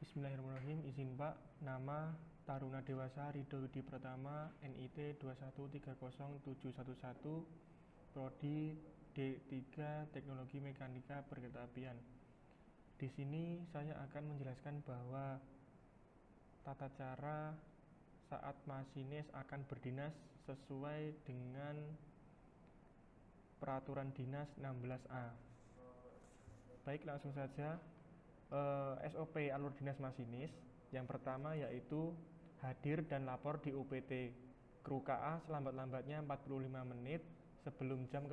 Bismillahirrahmanirrahim. Izin Pak, nama Taruna Dewasa Ridho Widi Pratama, NIT 2130711, Prodi D3 Teknologi Mekanika Perkeretaapian. Di sini saya akan menjelaskan bahwa tata cara saat masinis akan berdinas sesuai dengan Peraturan Dinas 16A. Baik, langsung saja. SOP alur dinas masinis yang pertama yaitu hadir dan lapor di UPT kru KA selambat-lambatnya 45 menit sebelum jam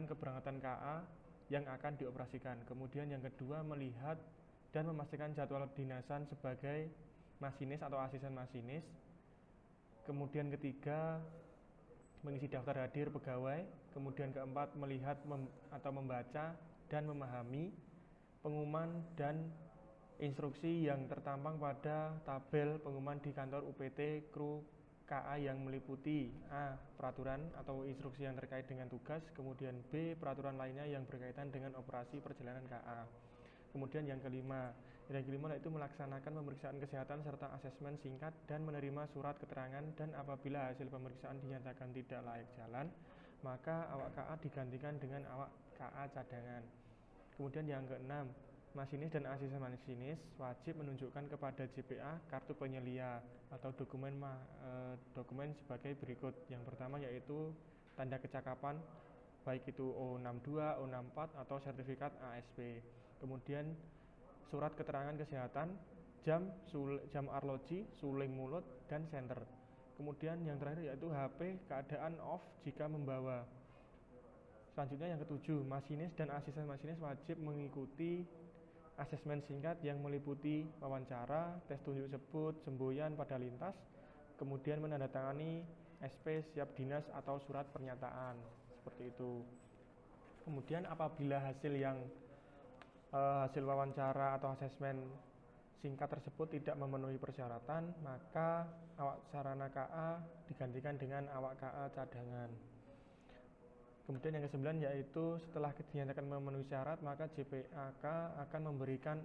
keberangkatan KA yang akan dioperasikan. Kemudian yang kedua, melihat dan memastikan jadwal dinasan sebagai masinis atau asisten masinis. Kemudian ketiga, mengisi daftar hadir pegawai. Kemudian keempat, melihat atau membaca dan memahami pengumuman dan instruksi yang tertampang pada tabel pengumuman di kantor UPT kru KA yang meliputi A. Peraturan atau instruksi yang terkait dengan tugas, kemudian B. Peraturan lainnya yang berkaitan dengan operasi perjalanan KA. Kemudian yang kelima yaitu melaksanakan pemeriksaan kesehatan serta asesmen singkat dan menerima surat keterangan, dan apabila hasil pemeriksaan dinyatakan tidak layak jalan, maka awak KA digantikan dengan awak KA cadangan. Kemudian yang keenam, masinis dan asisten masinis wajib menunjukkan kepada JPA kartu penyelia atau dokumen sebagai berikut. Yang pertama yaitu tanda kecakapan, baik itu O62, O64 atau sertifikat ASP. Kemudian surat keterangan kesehatan, jam arloji, suling mulut, dan senter. Kemudian yang terakhir yaitu HP keadaan off jika membawa. Selanjutnya yang ketujuh, masinis dan asisten masinis wajib mengikuti asesmen singkat yang meliputi wawancara, tes tunjuk sebut, semboyan pada lintas, kemudian menandatangani SP siap dinas atau surat pernyataan, seperti itu. Kemudian apabila hasil wawancara atau asesmen singkat tersebut tidak memenuhi persyaratan, maka awak sarana KA digantikan dengan awak KA cadangan. Kemudian yang ke-9 yaitu setelah dinyatakan memenuhi syarat, maka JPAK akan memberikan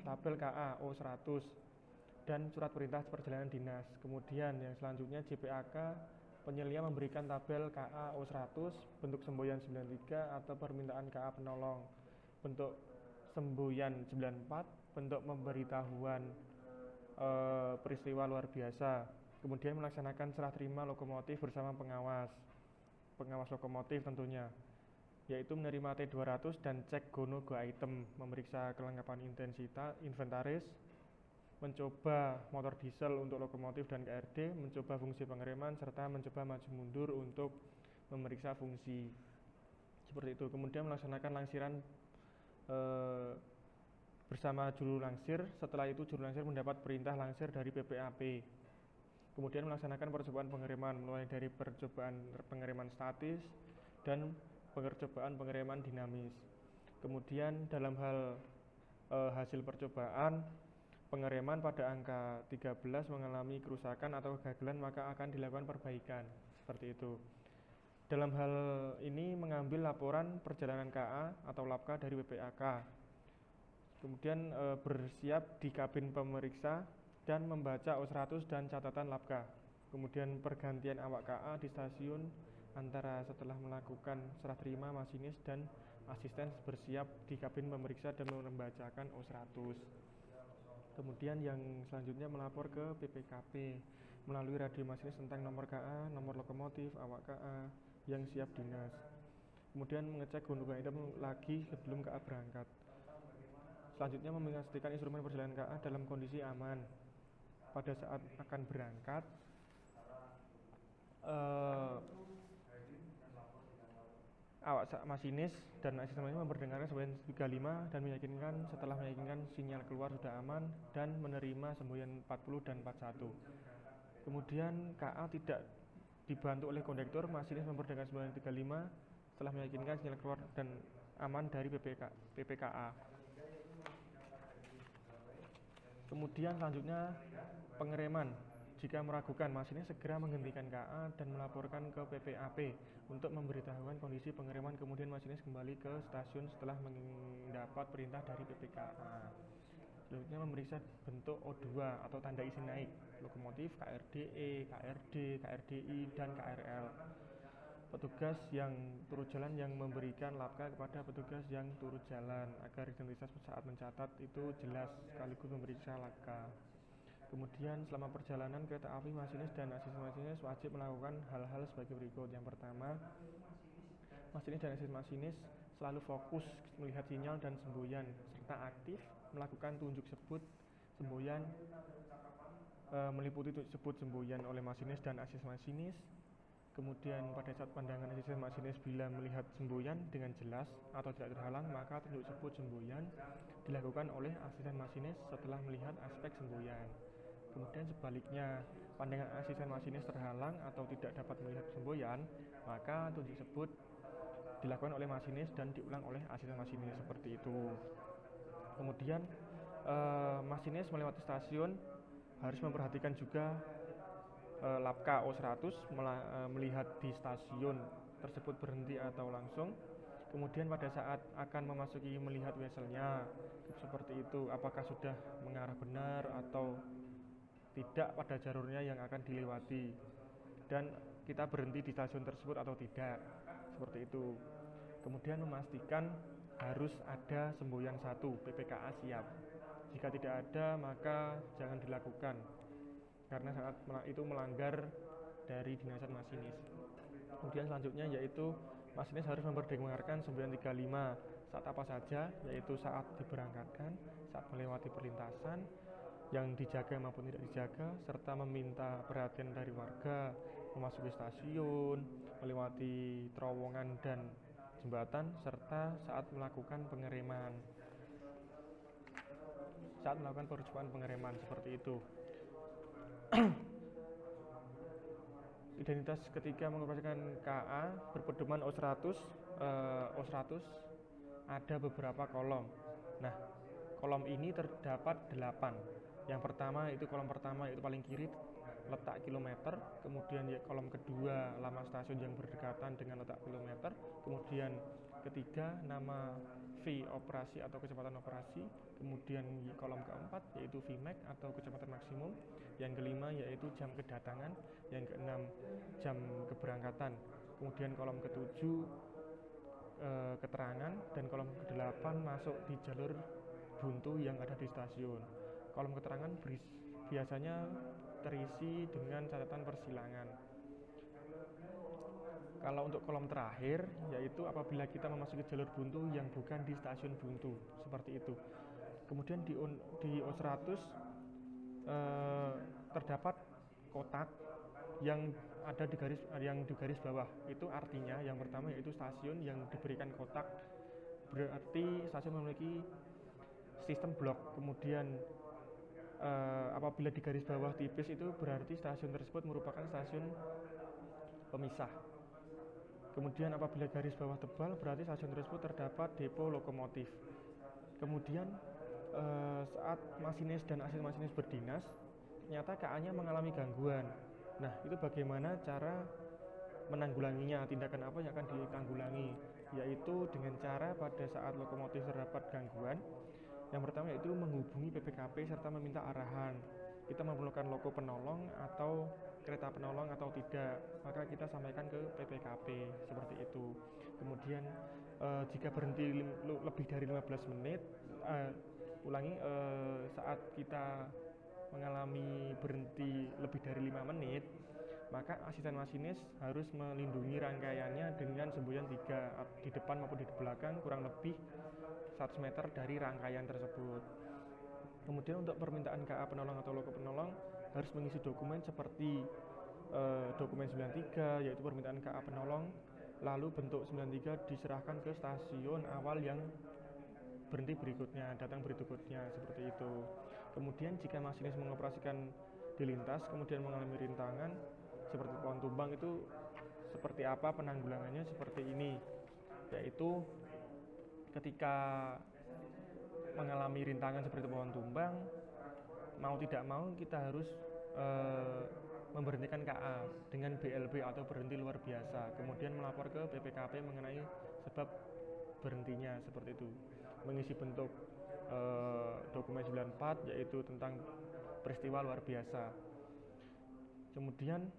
tabel KA O100 dan surat perintah perjalanan dinas. Kemudian yang selanjutnya JPAK penyelia memberikan tabel KA O100 bentuk semboyan 93 atau permintaan KA penolong, bentuk semboyan 94, bentuk pemberitahuan peristiwa luar biasa. Kemudian melaksanakan serah terima lokomotif bersama pengawas lokomotif tentunya, yaitu menerima T200 dan cek go item, memeriksa kelengkapan inventaris, mencoba motor diesel untuk lokomotif dan KRD, mencoba fungsi pengereman, serta mencoba maju mundur untuk memeriksa fungsi, seperti itu. Kemudian melaksanakan langsiran bersama juru langsir. Setelah itu juru langsir mendapat perintah langsir dari PPAP. Kemudian melaksanakan percobaan pengereman, mulai dari percobaan pengereman statis dan percobaan pengereman dinamis. Kemudian dalam hal hasil percobaan pengereman pada angka 13 mengalami kerusakan atau kegagalan, maka akan dilakukan perbaikan, seperti itu. Dalam hal ini mengambil laporan perjalanan KA atau LAPK dari PPAK. Kemudian bersiap di kabin pemeriksa dan membaca O100 dan catatan LAPK. Kemudian pergantian awak KA di stasiun antara setelah melakukan serah terima masinis dan asisten bersiap di kabin pemeriksa dan membacakan O100. Kemudian yang selanjutnya melapor ke PPKP melalui radio masinis tentang nomor KA, nomor lokomotif, awak KA yang siap dinas. Kemudian mengecek gundukan item lagi sebelum KA berangkat. Selanjutnya memastikan instrumen perjalanan KA dalam kondisi aman. Pada saat akan berangkat, awak masinis dan asisten masinis memperdengarkan semboyan 35 dan setelah meyakinkan sinyal keluar sudah aman dan menerima semboyan 40 dan 41. Kemudian KA tidak dibantu oleh kondektur, masinis memperdengarkan semboyan 35 setelah meyakinkan sinyal keluar dan aman dari PPKA. Kemudian selanjutnya pengereman. Jika meragukan, masinis segera menghentikan KA dan melaporkan ke PPAP untuk memberitahukan kondisi pengereman. Kemudian masinis kembali ke stasiun setelah mendapat perintah dari PPKA. Selanjutnya memeriksa bentuk O2 atau tanda isi naik lokomotif KRDE, KRD, KRDI, dan KRL. Petugas yang turut jalan yang memberikan lapka kepada petugas yang turut jalan agar identitas saat mencatat itu jelas sekaligus memeriksa lapka. Kemudian selama perjalanan kereta api, masinis dan asisten masinis wajib melakukan hal-hal sebagai berikut. Yang pertama, masinis dan asisten masinis selalu fokus melihat sinyal dan semboyan serta aktif melakukan tunjuk sebut semboyan, meliputi tunjuk sebut semboyan oleh masinis dan asisten masinis. Kemudian pada saat pandangan asisten masinis bila melihat semboyan dengan jelas atau tidak terhalang, maka tunjuk sebut semboyan dilakukan oleh asisten masinis setelah melihat aspek semboyan. Kemudian sebaliknya, pandangan asisten masinis terhalang atau tidak dapat melihat semboyan, maka tunjuk sebut dilakukan oleh masinis dan diulang oleh asisten masinis, seperti itu. Kemudian masinis melewati stasiun harus memperhatikan juga lapka O100 melihat di stasiun tersebut berhenti atau langsung. Kemudian pada saat akan memasuki melihat weselnya, seperti itu, apakah sudah mengarah benar atau tidak pada jalurnya yang akan dilewati, dan kita berhenti di stasiun tersebut atau tidak, seperti itu. Kemudian memastikan harus ada semboyan 1 PPKA siap. Jika tidak ada, maka jangan dilakukan karena saat itu melanggar dari dinasan masinis. Kemudian selanjutnya yaitu masinis harus memperdengarkan semboyan 35 saat apa saja, yaitu saat diberangkatkan, saat melewati perlintasan yang dijaga maupun tidak dijaga, serta meminta perhatian dari warga, memasuki stasiun, melewati terowongan dan jembatan, serta saat melakukan pengereman. Saat melakukan percobaan pengereman, seperti itu. Identitas ketika mengoperasikan KA berpedoman O100. O100 ada beberapa kolom. Nah, kolom ini terdapat 8. Yang pertama itu kolom pertama itu paling kiri letak kilometer, kemudian ya kolom kedua lama stasiun yang berdekatan dengan letak kilometer, kemudian ketiga nama V operasi atau kecepatan operasi, kemudian kolom keempat yaitu Vmax atau kecepatan maksimum, yang kelima yaitu jam kedatangan, yang keenam jam keberangkatan, kemudian kolom ketujuh keterangan, dan kolom ke-8 masuk di jalur buntu yang ada di stasiun. Kolom keterangan biasanya terisi dengan catatan persilangan. Kalau untuk kolom terakhir, yaitu apabila kita memasuki jalur buntu yang bukan di stasiun buntu, seperti itu. Kemudian di O100 terdapat kotak yang ada di garis bawah. Itu artinya yang pertama yaitu stasiun yang diberikan kotak, berarti stasiun memiliki sistem blok. Kemudian apabila di garis bawah tipis itu berarti stasiun tersebut merupakan stasiun pemisah. Kemudian apabila garis bawah tebal berarti stasiun tersebut terdapat depo lokomotif. Kemudian saat masinis dan asisten masinis berdinas, ternyata KA-nya mengalami gangguan. Nah, itu bagaimana cara menanggulanginya, tindakan apa yang akan ditanggulangi, yaitu dengan cara pada saat lokomotif terdapat gangguan, yang pertama yaitu menghubungi PPKP serta meminta arahan. Kita memerlukan loko penolong atau kereta penolong atau tidak, maka kita sampaikan ke PPKP, seperti itu. Kemudian jika berhenti lebih dari 15 menit, saat kita mengalami berhenti lebih dari 5 menit, maka asisten masinis harus melindungi rangkaiannya dengan semboyan 3 di depan maupun di belakang kurang lebih 100 meter dari rangkaian tersebut. Kemudian untuk permintaan KA penolong atau loko penolong harus mengisi dokumen seperti dokumen 93 yaitu permintaan KA penolong, lalu bentuk 93 diserahkan ke stasiun awal yang berhenti berikutnya, datang berikutnya, seperti itu. Kemudian jika masinis mengoperasikan di lintas kemudian mengalami rintangan seperti pohon tumbang, itu seperti apa penanggulangannya, seperti ini, yaitu ketika mengalami rintangan seperti pohon tumbang, mau tidak mau kita harus memberhentikan KA dengan BLB atau berhenti luar biasa, kemudian melapor ke PPKP mengenai sebab berhentinya, seperti itu. Mengisi bentuk dokumen 94 yaitu tentang peristiwa luar biasa. Kemudian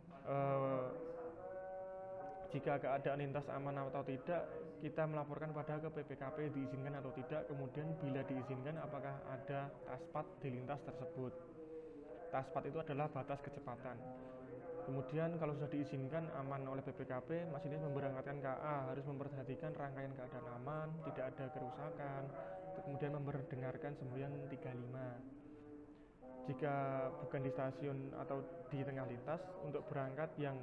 jika keadaan lintas aman atau tidak, kita melaporkan pada ke PPKP diizinkan atau tidak. Kemudian bila diizinkan, apakah ada taspat di lintas tersebut. Taspat itu adalah batas kecepatan. Kemudian kalau sudah diizinkan aman oleh PPKP, masinis memberangkatkan KA harus memperhatikan rangkaian keadaan aman, tidak ada kerusakan, kemudian memperdengarkan semboyan 35. Jika bukan di stasiun atau di tengah lintas, untuk berangkat yang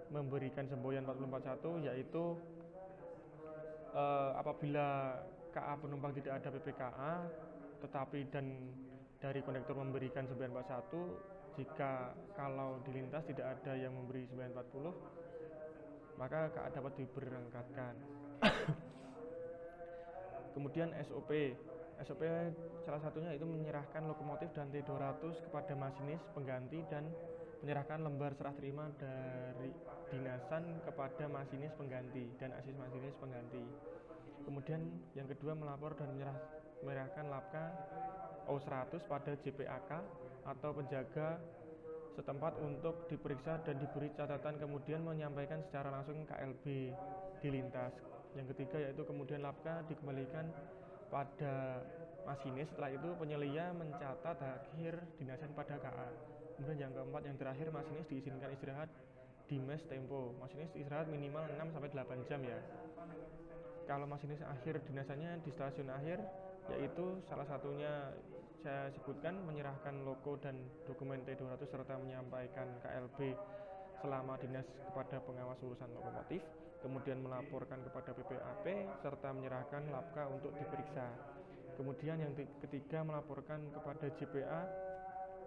memberikan semboyan 441 yaitu apabila KA penumpang tidak ada PPKA tetapi dan dari kondektor memberikan 941, jika kalau di lintas tidak ada yang memberi 940 maka KA dapat diberangkatkan. Kemudian SOP salah satunya itu menyerahkan lokomotif dan T200 kepada masinis pengganti dan menyerahkan lembar serah terima dari dinasan kepada masinis pengganti dan asisten masinis pengganti. Kemudian yang kedua melapor dan menyerahkan lapka O100 pada JPAK atau penjaga setempat untuk diperiksa dan diberi catatan, kemudian menyampaikan secara langsung KLB di lintas. Yang ketiga yaitu kemudian lapka dikembalikan pada masinis, setelah itu penyelia mencatat akhir dinasan pada KA. Kemudian yang keempat, yang terakhir, masinis diizinkan istirahat di mes tempo. Masinis istirahat minimal 6-8 jam ya. Kalau masinis akhir dinasannya di stasiun akhir, yaitu salah satunya saya sebutkan menyerahkan logo dan dokumen T200 serta menyampaikan KLB selama dinas kepada pengawas urusan lokomotif, kemudian melaporkan kepada PPAP serta menyerahkan lapka untuk diperiksa. Kemudian yang ketiga, melaporkan kepada JPA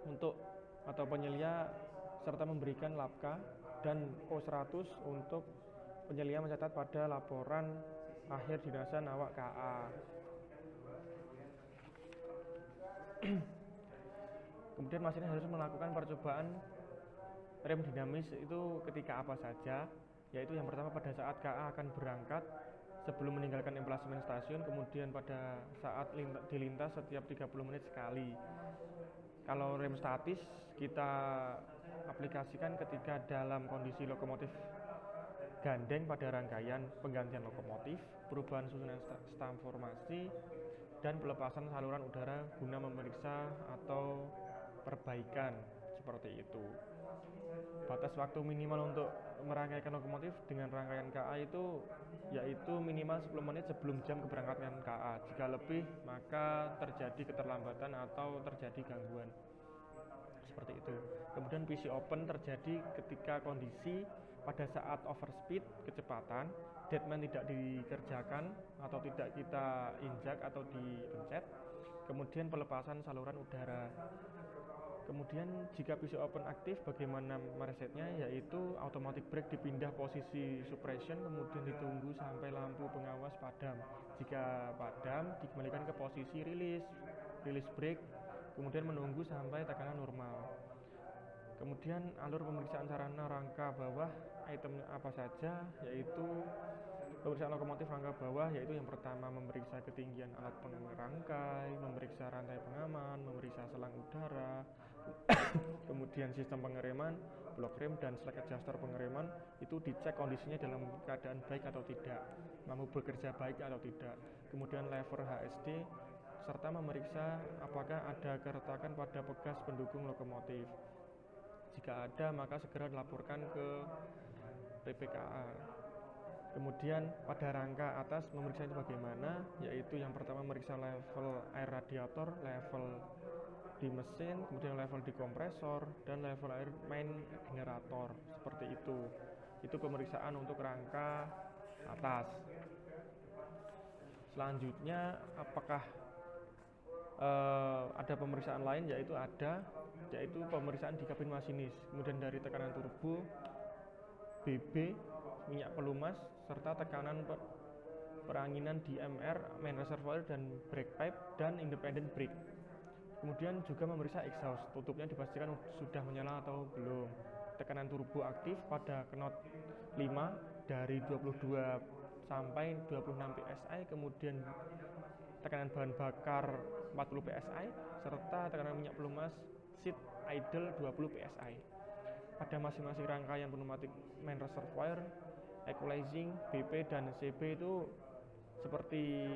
untuk atau penyelia serta memberikan lapka, dan O100 untuk penyelia mencatat pada laporan akhir dinasan awak KA. Kemudian masinis harus melakukan percobaan rem dinamis itu ketika apa saja, yaitu yang pertama pada saat KA akan berangkat sebelum meninggalkan emplasemen stasiun, kemudian pada saat dilintas setiap 30 menit sekali. Kalau rem statis kita aplikasikan ketika dalam kondisi lokomotif gandeng pada rangkaian penggantian lokomotif, perubahan susunan stam formasi, dan pelepasan saluran udara guna memeriksa atau perbaikan seperti itu. Batas waktu minimal untuk merangkaikan lokomotif dengan rangkaian KA itu yaitu minimal 10 menit sebelum jam keberangkatan KA. Jika lebih maka terjadi keterlambatan atau terjadi gangguan. Seperti itu. Kemudian PC open terjadi ketika kondisi pada saat overspeed kecepatan, deadman tidak dikerjakan atau tidak kita injak atau dipencet. Kemudian pelepasan saluran udara. Kemudian jika PC open aktif, bagaimana meresetnya, yaitu automatic brake dipindah posisi suppression, kemudian ditunggu sampai lampu pengawas padam. Jika padam, dikembalikan ke posisi release brake, kemudian menunggu sampai tekanan normal. Kemudian alur pemeriksaan sarana rangka bawah, itemnya apa saja, yaitu pemeriksaan lokomotif rangka bawah, yaitu yang pertama memeriksa ketinggian alat pengerangkai, memeriksa rantai pengaman, memeriksa selang udara, kemudian sistem pengereman, blok rem, dan slack adjuster pengereman itu dicek kondisinya dalam keadaan baik atau tidak, mampu bekerja baik atau tidak. Kemudian lever HSD serta memeriksa apakah ada keretakan pada pegas pendukung lokomotif. Jika ada maka segera dilaporkan ke PPKA. Kemudian pada rangka atas memeriksa itu bagaimana, yaitu yang pertama memeriksa level air radiator, level di mesin, kemudian level di kompresor, dan level air main generator. Seperti itu. Itu pemeriksaan untuk rangka atas. Selanjutnya apakah ada pemeriksaan lain, yaitu pemeriksaan di kabin masinis, kemudian dari tekanan turbo, BB, minyak pelumas, serta tekanan peranginan di MR, main reservoir, dan brake pipe, dan independent brake. Kemudian juga memeriksa exhaust, tutupnya dipastikan sudah menyala atau belum. Tekanan turbo aktif pada knot 5 dari 22 sampai 26 PSI, kemudian tekanan bahan bakar 40 psi, serta tekanan minyak pelumas seat idle 20 psi. Pada masing-masing rangkaian pneumatic main reservoir, equalizing BP dan CB itu seperti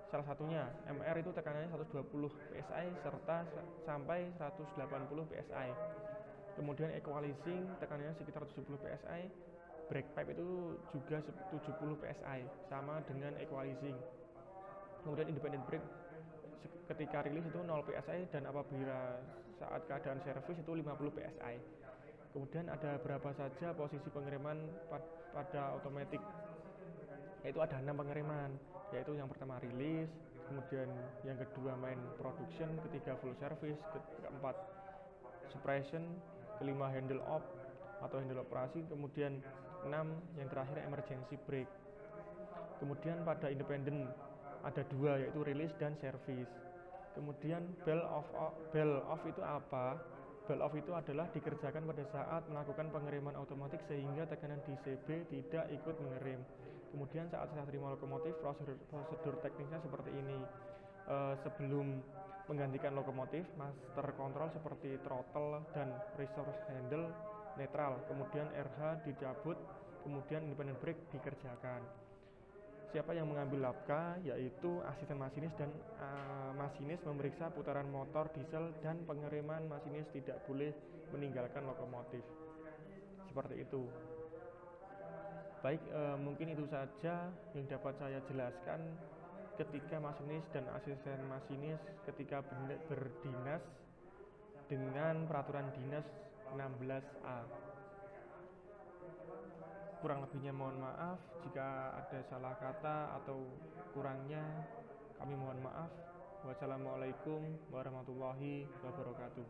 salah satunya. MR itu tekanannya 120 psi serta sampai 180 psi. Kemudian equalizing tekanannya sekitar 70 psi. Brake pipe itu juga 70 psi, sama dengan equalizing. Kemudian independent brake ketika rilis itu 0 psi, dan apabila saat keadaan servis itu 50 psi. Kemudian ada berapa saja posisi pengereman pada automatic, yaitu ada 6 pengereman, yaitu yang pertama rilis, kemudian yang kedua main production, ketiga full service, keempat suppression, kelima handle off atau handle operasi, kemudian 6 yang terakhir emergency brake. Kemudian pada independent ada 2, yaitu rilis dan service. Kemudian bell off itu apa? Bell off itu adalah dikerjakan pada saat melakukan pengereman otomatis sehingga tekanan di CB tidak ikut mengerem. Kemudian saat serah terima lokomotif, prosedur teknisnya seperti ini. Sebelum menggantikan lokomotif, master control seperti throttle dan resource handle netral, kemudian RH dicabut, kemudian independent brake dikerjakan. Siapa yang mengambil labka, yaitu asisten masinis, dan masinis memeriksa putaran motor diesel, dan pengereman masinis tidak boleh meninggalkan lokomotif. Seperti itu. Baik, mungkin itu saja yang dapat saya jelaskan ketika masinis dan asisten masinis ketika berdinas dengan peraturan dinas 16A. Kurang lebihnya mohon maaf jika ada salah kata atau kurangnya, kami mohon maaf. Wassalamualaikum warahmatullahi wabarakatuh.